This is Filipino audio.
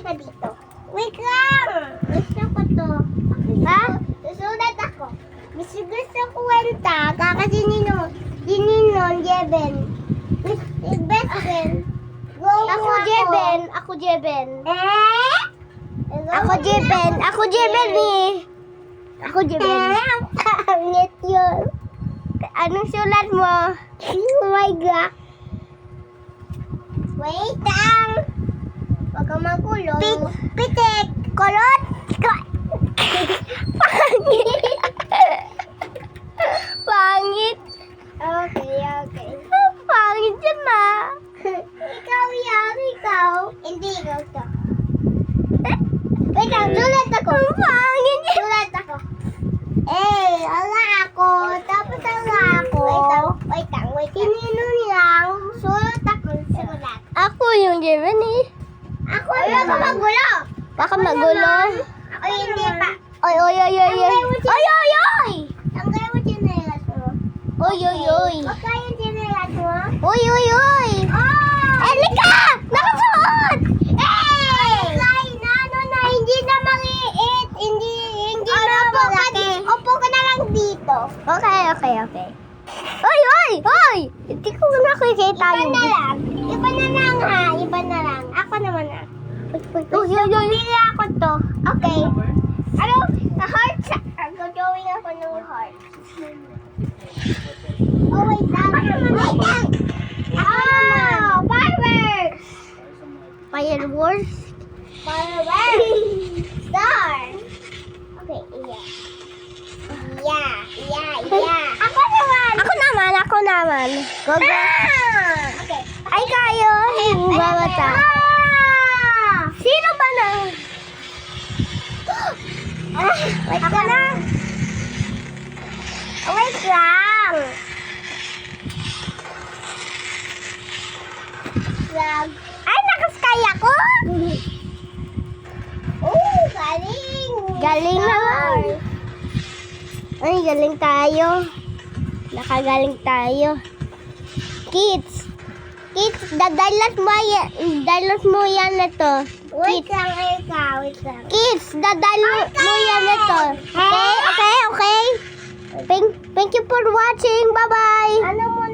ka dito. Wait lang! Gusto ko to. Ha? Susulat ako. Gusto ko kwenta. Kasi Ninon, Jeben. Best friend. Ako Jeben. Ako Jeben. Ako Jeben. Ako Jeben eh. Ako Jeben. Pangit yun. Anong sulat mo? Oh my God. Wait lang. Huwag kang magulo. Pitik. Kulot. Pangit. Pangit. Okay. Pangit yan ma. Ikaw yan, ikaw. Hindi, ikaw to. Wait lang, sulat ako. Pangit yan. Sulat ako. Wala ako. Tapos wala ako. Wait lang. Ninon lang. Sulat ako. Sulat. Ako yung Jeben eh. Ako yung magulo. Baka magulo. Ako hindi pa. Oy. Ang gaya mo chinelas mo. Oy. Baka yung chinelas mo. Oy. Elika! Nakasuot! Na, hindi na mangiit. Hindi na malaki. Upo ka na lang dito. Okay. Oy! Hindi ko nakikita yung Iba na lang. Ako naman na. Pili ako to. Okay. Ano? Heart sa... Gagawin ako ng heart. Oh, wait lang. Fireworks. Star. Okay, yeah. Ako naman. Go. Okay. Ay, kayo. Bawata. Sino ba na? Wait ako na. Wait lang. Ay, nakaskay ako. Galing. Galing naman. Ay, galing tayo. Nakagaling tayo. Kids, dadalas mo yan ito. Wait lang. Kids, dadalo mo yan ito. Okay? Thank you for watching. Bye-bye. Ano mo